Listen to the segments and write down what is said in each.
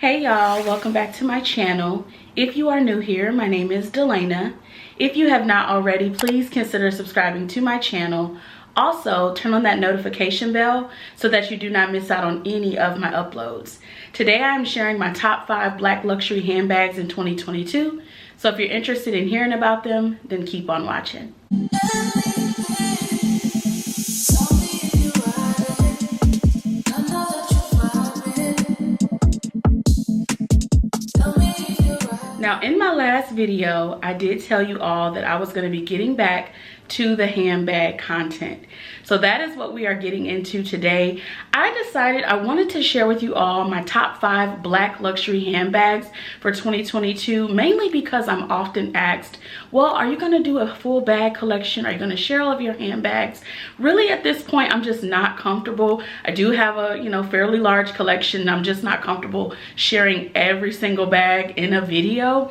Hey y'all, welcome back to my channel. If you are new here, my name is Delana. If you have not already, please consider subscribing to my channel. Also, turn on that notification bell so that you do not miss out on any of my uploads. Today I am sharing my top 5 black luxury handbags in 2022. So if you're interested in hearing about them, then keep on watching. Now, in my last video, I did tell you all that I was going to be getting back to the handbag content. So that is what we are getting into today. I decided I wanted to share with you all my top 5 black luxury handbags for 2022, mainly because I'm often asked, well, are you going to do a full bag collection? Are you going to share all of your handbags? Really, at this point, I'm just not comfortable. I do have a, fairly large collection. I'm just not comfortable sharing every single bag in a video.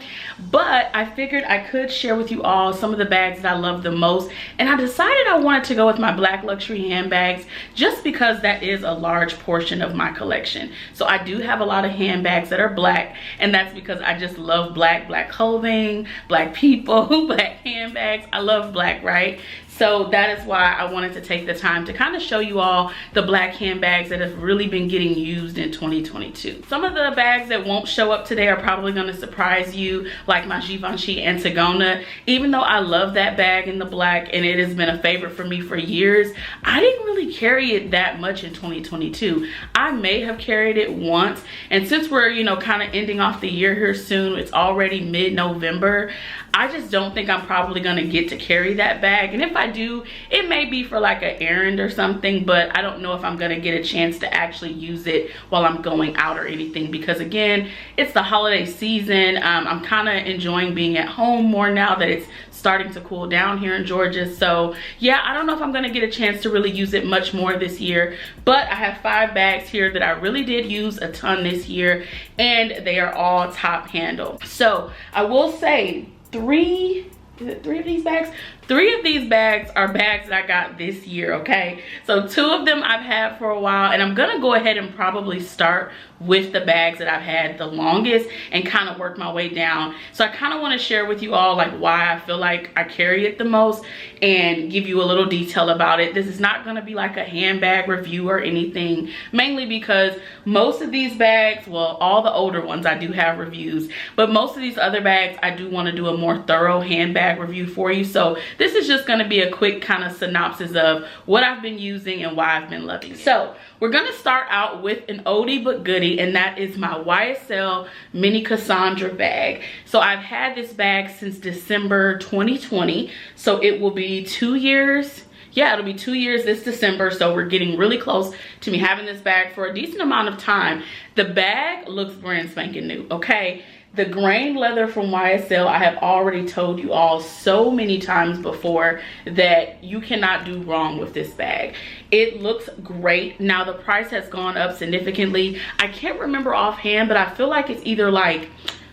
But I figured I could share with you all some of the bags that I love the most. And I decided I wanted to go with my black luxury handbags just because that is a large portion of my collection. So I do have a lot of handbags that are black, and that's because I just love black clothing, black people, black handbags. I love black, right? So that is why I wanted to take the time to kind of show you all the black handbags that have really been getting used in 2022. Some of the bags that won't show up today are probably going to surprise you, like my Givenchy Antigona. Even though I love that bag in the black and it has been a favorite for me for years, I didn't really carry it that much in 2022. I may have carried it once, and since we're, kind of ending off the year here soon, it's already mid-November, I just don't think I'm probably going to get to carry that bag. And if I do, it may be for like an errand or something, but I don't know if I'm going to get a chance to actually use it while I'm going out or anything, because again, it's the holiday season. I'm kind of enjoying being at home more now that it's starting to cool down here in Georgia. So yeah, I don't know if I'm going to get a chance to really use it much more this year, but I have 5 bags here that I really did use a ton this year, and they are all top handle. So I will say, 3 of these bags are bags that I got this year, okay? So 2 of them I've had for a while, and I'm gonna go ahead and probably start with the bags that I've had the longest and kind of work my way down. So I kind of want to share with you all like why I feel like I carry it the most and give you a little detail about it. This is not going to be like a handbag review or anything, mainly because most of these bags, well, all the older ones I do have reviews, but most of these other bags I do want to do a more thorough handbag review for you. So this is just going to be a quick kind of synopsis of what I've been using and why I've been loving it. So we're going to start out with an oldie but goodie, and that is my YSL Mini Cassandra bag. So I've had this bag since December 2020, so it will be 2 years. Yeah, it'll be 2 years this December, so we're getting really close to me having this bag for a decent amount of time. The bag looks brand spanking new, okay? The grain leather from YSL, I have already told you all so many times before that you cannot do wrong with this bag. It looks great. Now the price has gone up significantly. I can't remember offhand, but I feel like it's either like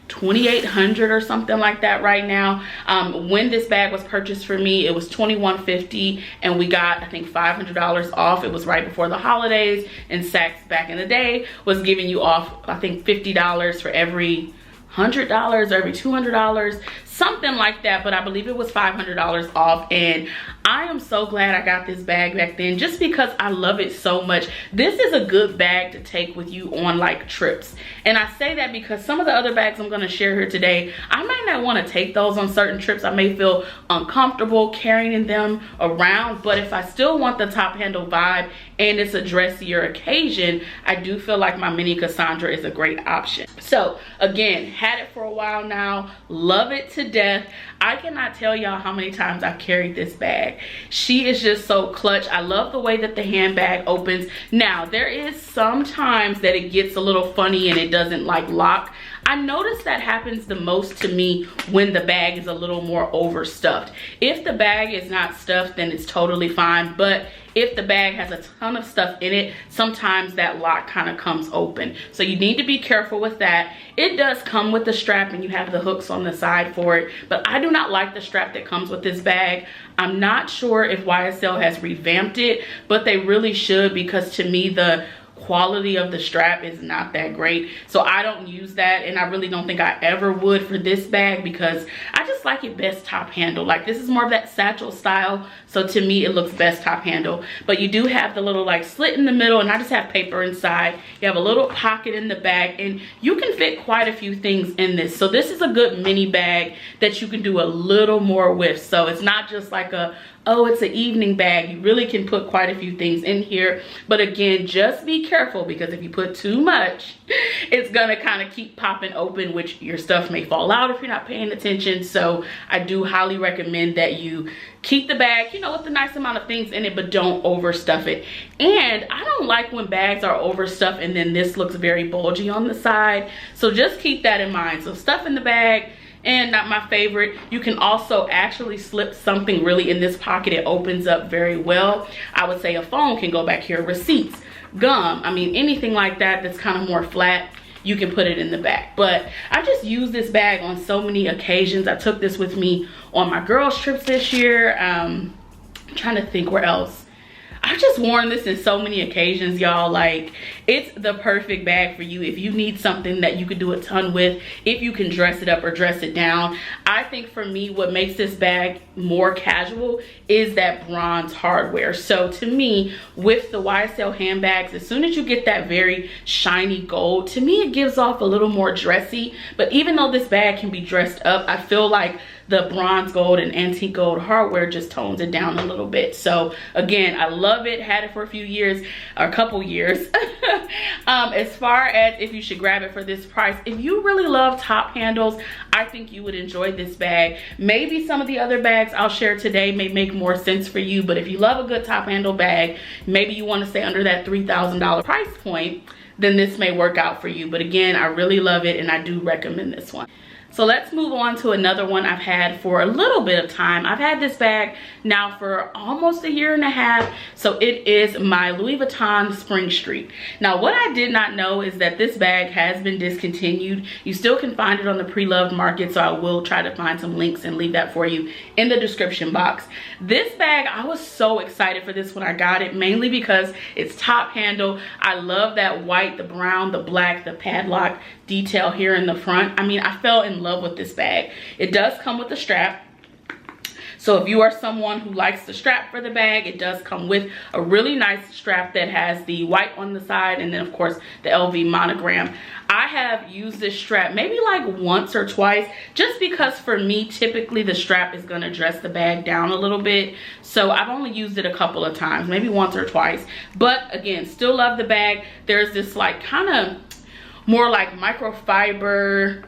$2,800 or something like that right now. When this bag was purchased for me, it was $2,150, and we got, I think, $500 off. It was right before the holidays, and Saks back in the day was giving you off, I think, $50 for every $100 or every $200, something like that, but I believe it was $500 off, and I am so glad I got this bag back then just because I love it so much. This is a good bag to take with you on like trips, and I say that because some of the other bags I'm going to share here today, I might not want to take those on certain trips. I may feel uncomfortable carrying them around, but if I still want the top handle vibe and it's a dressier occasion, I do feel like my Mini Cassandra is a great option. So again, had it for a while now, love it to death. I cannot tell y'all how many times I've carried this bag. She is just so clutch. I love the way that the handbag opens. Now there is sometimes that it gets a little funny and it doesn't like lock. I notice that happens the most to me when the bag is a little more overstuffed. If the bag is not stuffed, then it's totally fine, but if the bag has a ton of stuff in it, sometimes that lock kind of comes open. So you need to be careful with that. It does come with the strap and you have the hooks on the side for it, but I do not like the strap that comes with this bag. I'm not sure if YSL has revamped it, but they really should, because to me the quality of the strap is not that great, so I don't use that, and I really don't think I ever would for this bag because I just like it best top handle. Like, this is more of that satchel style, so to me it looks best top handle. But you do have the little like slit in the middle, and I just have paper inside. You have a little pocket in the back, and you can fit quite a few things in this. So this is a good mini bag that you can do a little more with. So it's not just like a, oh, it's an evening bag. You really can put quite a few things in here. But again, just be careful, because if you put too much, it's gonna kind of keep popping open, which your stuff may fall out if you're not paying attention. So I do highly recommend that you keep the bag, you know, with a nice amount of things in it, but don't overstuff it. And I don't like when bags are overstuffed and then this looks very bulgy on the side. So just keep that in mind. So stuff in the bag. And not my favorite, you can also actually slip something really in this pocket. It opens up very well. I would say a phone can go back here, receipts, gum, I mean anything like that that's kind of more flat, you can put it in the back. But I just use this bag on so many occasions. I took this with me on my girls trips this year. I'm trying to think where else. I've just worn this in so many occasions, y'all. Like, it's the perfect bag for you if you need something that you could do a ton with, if you can dress it up or dress it down. I think for me, what makes this bag more casual is that bronze hardware. So to me, with the YSL handbags, as soon as you get that very shiny gold, to me it gives off a little more dressy. But even though this bag can be dressed up, I feel like the bronze gold and antique gold hardware just tones it down a little bit. So again, I love it. Had it for a few years, or a couple years. As far as if you should grab it for this price, if you really love top handles, I think you would enjoy this bag. Maybe some of the other bags I'll share today may make more sense for you, but if you love a good top handle bag, maybe you want to stay under that $3,000 price point, then this may work out for you. But again, I really love it and I do recommend this one. So let's move on to another one I've had for a little bit of time. I've had this bag now for almost a year and a half. So it is my Louis Vuitton Spring Street. Now, what I did not know is that this bag has been discontinued. You still can find it on the pre-loved market, so I will try to find some links and leave that for you in the description box. This bag, I was so excited for this when I got it, mainly because it's top handle. I love that white, the brown, the black, the padlock detail here in the front. I mean, I fell in love with this bag. It does come with a strap. So if you are someone who likes the strap for the bag, it does come with a really nice strap that has the white on the side and then of course the LV monogram. I have used this strap maybe like once or twice, just because for me, typically the strap is gonna dress the bag down a little bit. So I've only used it a couple of times, maybe once or twice. But again, still love the bag. There's this like kind of more like microfiber,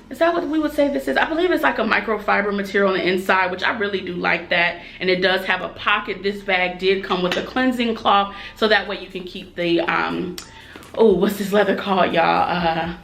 is that what we would say this is? I believe it's like a microfiber material on the inside, which I really do like that. And it does have a pocket. This bag did come with a cleansing cloth, so that way you can keep the, oh, what's this leather called, y'all?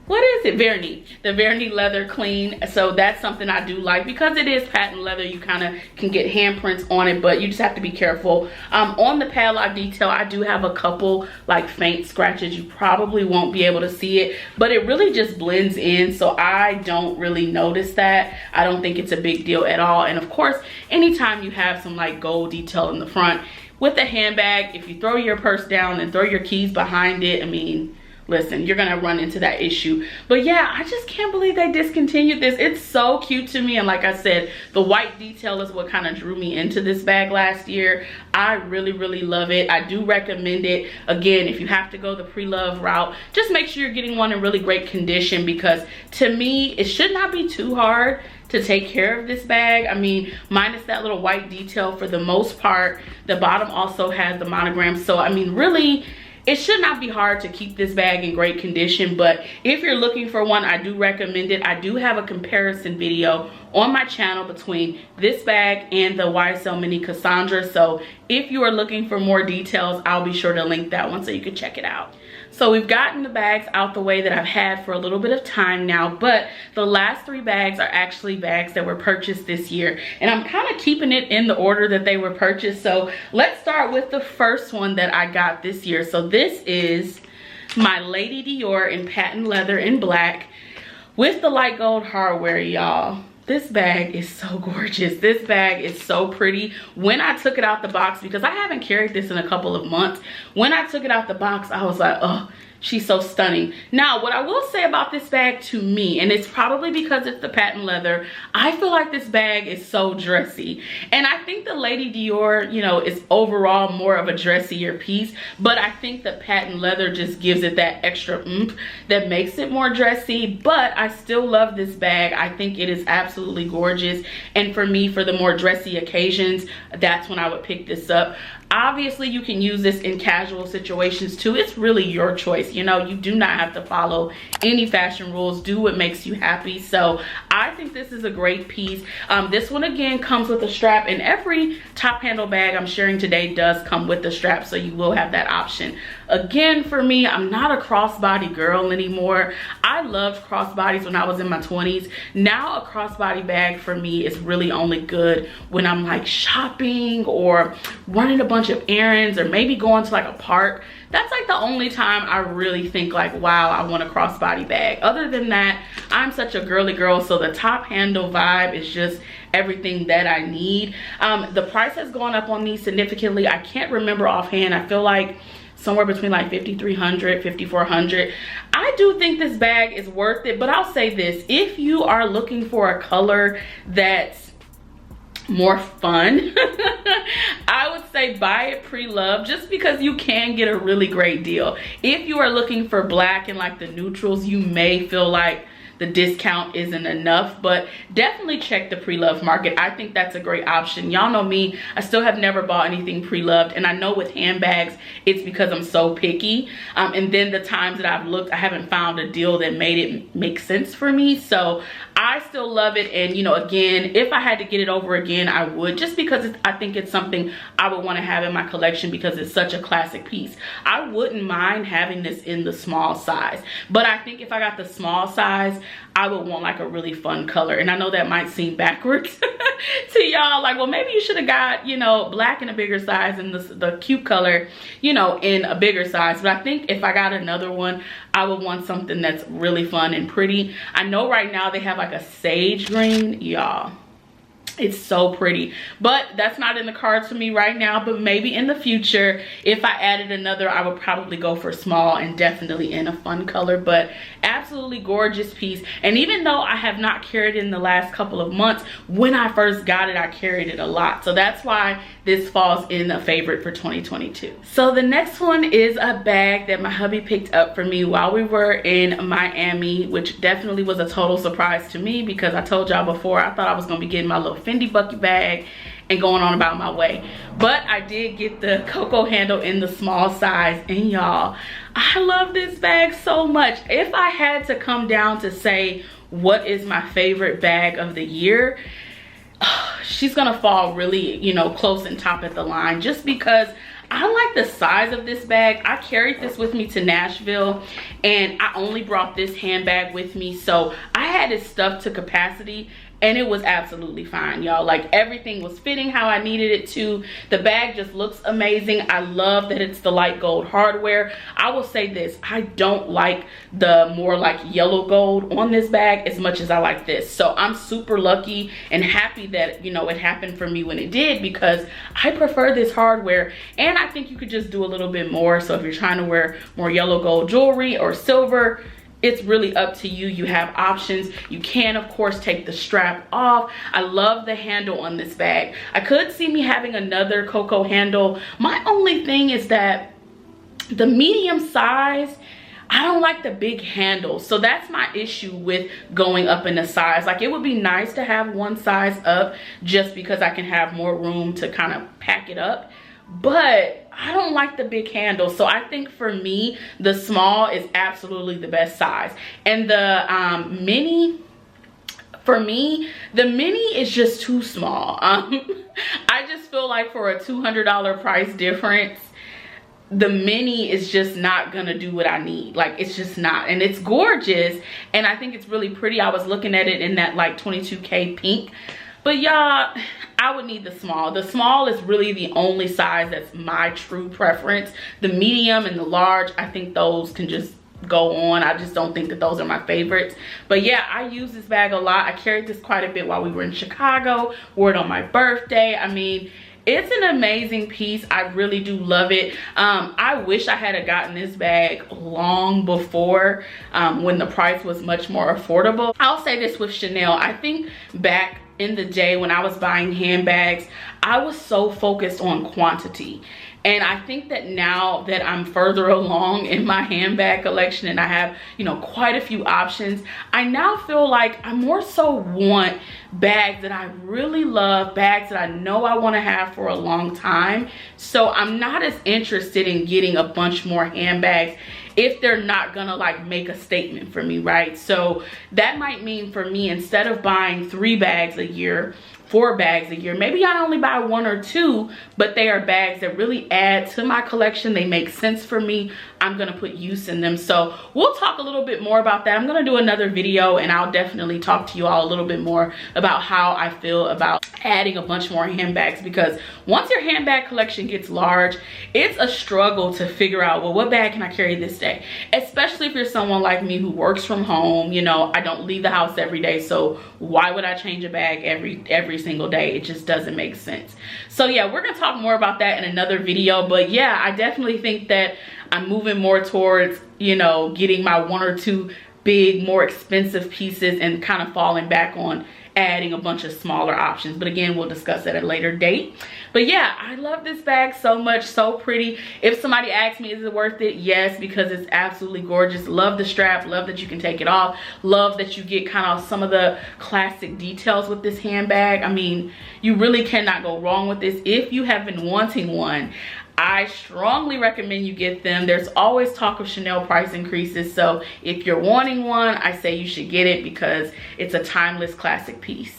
What is it? Vernis. The Vernis leather clean. So that's something I do like, because it is patent leather. You kind of can get handprints on it, but you just have to be careful. On the padlock detail, I do have a couple like faint scratches. You probably won't be able to see it, but it really just blends in. So I don't really notice that. I don't think it's a big deal at all. And of course, anytime you have some like gold detail in the front with a handbag, if you throw your purse down and throw your keys behind it, I mean, listen, you're gonna run into that issue. But yeah, I just can't believe they discontinued this. It's so cute to me, and like I said, the white detail is what kind of drew me into this bag last year. I really love it. I do recommend it. Again, if you have to go the pre-love route, just make sure you're getting one in really great condition, because to me, it should not be too hard to take care of this bag. I mean, minus that little white detail for the most part. The bottom also has the monogram. So I mean, really, it should not be hard to keep this bag in great condition. But if you're looking for one, I do recommend it. I do have a comparison video on my channel between this bag and the YSL Mini Cassandra. So if you are looking for more details, I'll be sure to link that one so you can check it out. So we've gotten the bags out the way that I've had for a little bit of time now, but the last 3 bags are actually bags that were purchased this year, and I'm kind of keeping it in the order that they were purchased. So let's start with the first one that I got this year. So this is my Lady Dior in patent leather in black with the light gold hardware, y'all. this bag is so gorgeous. This bag is so pretty. When I took it out the box, because I haven't carried this in a couple of months, when I took it out the box, I was like, oh, she's so stunning. Now, what I will say about this bag to me, and it's probably because it's the patent leather, I feel like this bag is so dressy. And I think the Lady Dior, you know, is overall more of a dressier piece, but I think the patent leather just gives it that extra oomph that makes it more dressy. But I still love this bag. I think it is absolutely gorgeous. And for me, for the more dressy occasions, that's when I would pick this up. Obviously, you can use this in casual situations too. It's really your choice. You know, you do not have to follow any fashion rules. Do what makes you happy. So I think this is a great piece. This one again comes with a strap, and every top handle bag I'm sharing today does come with the strap, so you will have that option. Again, for me, I'm not a crossbody girl anymore. I loved crossbodies when I was in my 20s. Now a crossbody bag for me is really only good when I'm like shopping or running a bunch of errands, or maybe going to like a park. That's like the only time I really think like, wow, I want a crossbody bag. Other than that, I'm such a girly girl, so the top handle vibe is just everything that I need. The price has gone up on these significantly. I can't remember offhand. I feel like somewhere between like $5,300, $5,400. I do think this bag is worth it, but I'll say this: if you are looking for a color that's more fun, I would say buy it pre-loved, just because you can get a really great deal. If you are looking for black and like the neutrals, you may feel like the discount isn't enough, but definitely check the pre-loved market. I think that's a great option. Y'all know me, I still have never bought anything pre-loved, and I know with handbags it's because I'm so picky, and then the times that I've looked, I haven't found a deal that made it make sense for me. So I still love it, and you know, again, if I had to get it over again, I would, just because I think it's something I would want to have in my collection because it's such a classic piece. I wouldn't mind having this in the small size, but I think if I got the small size, I would want like a really fun color. And I know that might seem backwards to y'all, like, well, maybe you should have got, you know, black in a bigger size and the cute color, you know, in a bigger size. But I think if I got another one, I would want something that's really fun and pretty. I know right now they have like a sage green, y'all. It's so pretty, but that's not in the cards for me right now. But maybe in the future, if I added another, I would probably go for small and definitely in a fun color. But absolutely gorgeous piece. And even though I have not carried it in the last couple of months, when I first got it, I carried it a lot. So that's why this falls in a favorite for 2022. So the next one is a bag that my hubby picked up for me while we were in Miami, which definitely was a total surprise to me, because I told y'all before, I thought I was gonna be getting my little Fendi bucket bag and going on about my way. But I did get the Coco handle in the small size, and y'all, I love this bag so much. If I had to come down to say what is my favorite bag of the year, she's gonna fall really, you know, close and top at the line, just because I like the size of this bag. I carried this with me to Nashville, and I only brought this handbag with me, so I had it stuffed to capacity, and it was absolutely fine, y'all. Like, everything was fitting how I needed it to. The bag just looks amazing. I love that it's the light gold hardware. I will say this: I don't like the more like yellow gold on this bag as much as I like this. So I'm super lucky and happy that, you know, it happened for me when it did, because I prefer this hardware, and I think you could just do a little bit more. So if you're trying to wear more yellow gold jewelry or silver, it's really up to you. You have options. You can, of course, take the strap off. I love the handle on this bag. I could see me having another Coco handle. My only thing is that the medium size, I don't like the big handle. So that's my issue with going up in a size. Like, it would be nice to have one size up just because I can have more room to kind of pack it up. But I don't like the big handle. So I think for me, the small is absolutely the best size. And the mini, for me, the mini is just too small. I just feel like for a $200 price difference, the mini is just not gonna do what I need. Like, it's just not. And it's gorgeous, and I think it's really pretty. I was looking at it in that like 22K pink. But y'all, I would need the small. The small is really the only size that's my true preference. The medium and the large, I think those can just go on. I just don't think that those are my favorites. But yeah, I use this bag a lot. I carried this quite a bit while we were in Chicago, wore it on my birthday. I mean, it's an amazing piece. I really do love it. I wish I had gotten this bag long before, when the price was much more affordable. I'll say this with Chanel. I think back in the day when I was buying handbags, I was so focused on quantity. And I think that now that I'm further along in my handbag collection and I have, you know, quite a few options, I now feel like I more so want bags that I really love, bags that I know I want to have for a long time. So I'm not as interested in getting a bunch more handbags if they're not gonna like make a statement for me, right? So that might mean for me, instead of buying 3 bags a year, 4 bags a year, maybe I only buy 1 or 2, but they are bags that really add to my collection. They make sense for me. I'm gonna put use in them. So we'll talk a little bit more about that. I'm gonna do another video and I'll definitely talk to you all a little bit more about how I feel about adding a bunch more handbags, because once your handbag collection gets large, it's a struggle to figure out, well, what bag can I carry this day? Especially if you're someone like me who works from home. You know, I don't leave the house every day, so why would I change a bag every single day? It just doesn't make sense. So yeah, we're gonna talk more about that in another video. But yeah, I definitely think that I'm moving more towards, you know, getting my 1 or 2 big, more expensive pieces and kind of falling back on adding a bunch of smaller options. But again, we'll discuss at a later date. But yeah, I love this bag so much. So pretty. If somebody asks me, is it worth it? Yes, because it's absolutely gorgeous. Love the strap. Love that you can take it off. Love that you get kind of some of the classic details with this handbag. I mean, you really cannot go wrong with this. If you have been wanting one, I strongly recommend you get them. There's always talk of Chanel price increases, so if you're wanting one, I say you should get it because it's a timeless classic piece.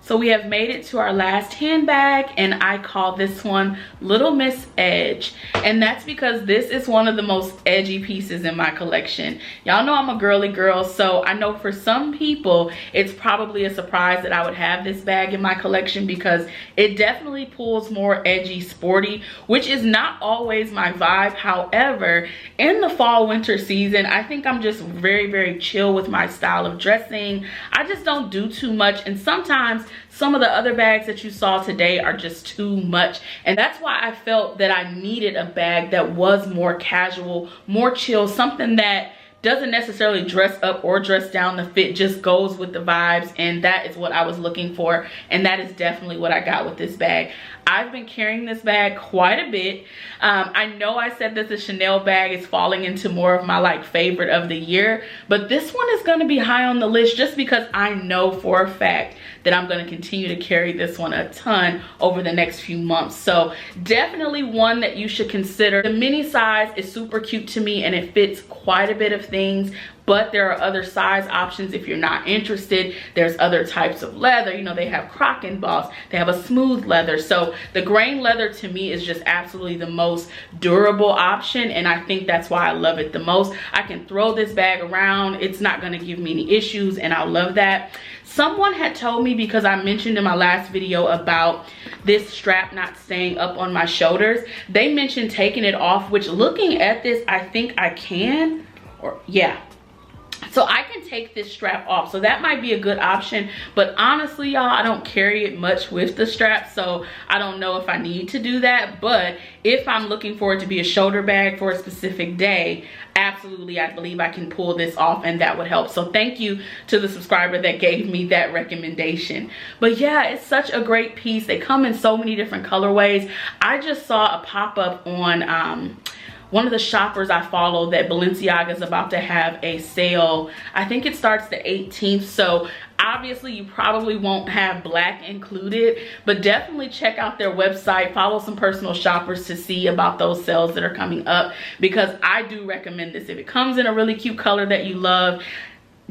So we have made it to our last handbag, and I call this one Little Miss Edge. And that's because this is one of the most edgy pieces in my collection. Y'all know I'm a girly girl, so I know for some people, it's probably a surprise that I would have this bag in my collection because it definitely pulls more edgy, sporty, which is not always my vibe. However, in the fall winter season, I think I'm just very, very chill with my style of dressing. I just don't do too much, and sometimes some of the other bags that you saw today are just too much. And that's why I felt that I needed a bag that was more casual, more chill, something that doesn't necessarily dress up or dress down. The fit just goes with the vibes, and that is what I was looking for, and that is definitely what I got with this bag. I've been carrying this bag quite a bit. I know I said that the Chanel bag is falling into more of my like favorite of the year, but this one is going to be high on the list just because I know for a fact that I'm going to continue to carry this one a ton over the next few months. So definitely one that you should consider. The mini size is super cute to me and it fits quite a bit of things, but there are other size options if you're not interested. There's other types of leather. You know, they have croc emboss, they have a smooth leather. So the grain leather to me is just absolutely the most durable option, and I think that's why I love it the most. I can throw this bag around. It's not gonna give me any issues, and I love that. Someone had told me, because I mentioned in my last video about this strap not staying up on my shoulders, they mentioned taking it off, which looking at this, I think I can, or yeah. So I can take this strap off, so that might be a good option. But honestly, y'all, I don't carry it much with the strap, so I don't know if I need to do that. But if I'm looking for it to be a shoulder bag for a specific day, absolutely, I believe I can pull this off and that would help. So thank you to the subscriber that gave me that recommendation. But yeah, it's such a great piece. They come in so many different colorways. I just saw a pop-up on one of the shoppers I follow that Balenciaga is about to have a sale. I think it starts the 18th. So obviously you probably won't have black included, but definitely check out their website, follow some personal shoppers to see about those sales that are coming up, because I do recommend this. If it comes in a really cute color that you love,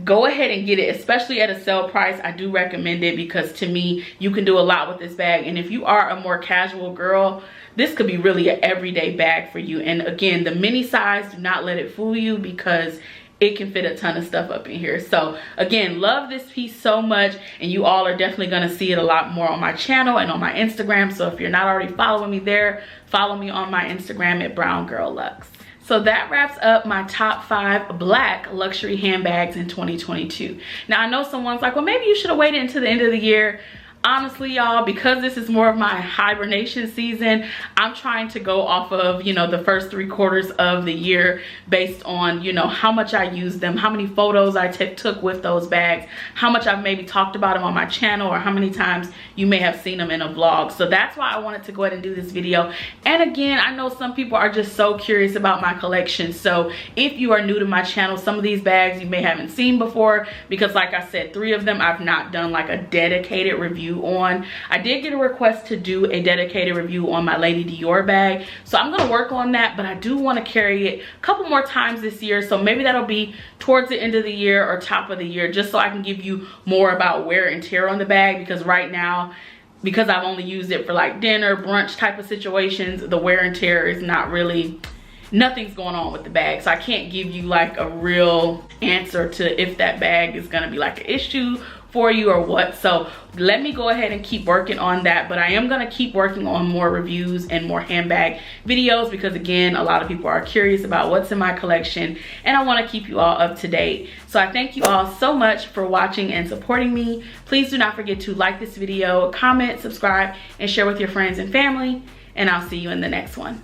go ahead and get it, especially at a sale price. I do recommend it because to me, you can do a lot with this bag. And if you are a more casual girl, this could be really an everyday bag for you. And again, the mini size, do not let it fool you because it can fit a ton of stuff up in here. So again, love this piece so much, and you all are definitely going to see it a lot more on my channel and on my Instagram. So if you're not already following me there, follow me on my Instagram at Brwngirlluxe. So that wraps up my top 5 black luxury handbags in 2022. Now I know someone's like, well, maybe you should have waited until the end of the year. Honestly, y'all, because this is more of my hibernation season, I'm trying to go off of, you know, the first 3 quarters of the year based on, you know, how much I use them, how many photos I took with those bags, how much I've maybe talked about them on my channel, or how many times you may have seen them in a vlog. So that's why I wanted to go ahead and do this video. And again, I know some people are just so curious about my collection. So if you are new to my channel, some of these bags you may haven't seen before, because like I said, 3 of them I've not done like a dedicated review on. I did get a request to do a dedicated review on my Lady Dior bag, so I'm gonna work on that, but I do want to carry it a couple more times this year, so maybe that'll be towards the end of the year or top of the year, just so I can give you more about wear and tear on the bag, because right now, because I've only used it for like dinner, brunch type of situations, the wear and tear is not really, nothing's going on with the bag. So I can't give you like a real answer to if that bag is gonna be like an issue for you or what. So let me go ahead and keep working on that, but I am gonna keep working on more reviews and more handbag videos, because again, a lot of people are curious about what's in my collection and I want to keep you all up to date. So I thank you all so much for watching and supporting me. Please do not forget to like this video, comment, subscribe, and share with your friends and family, and I'll see you in the next one.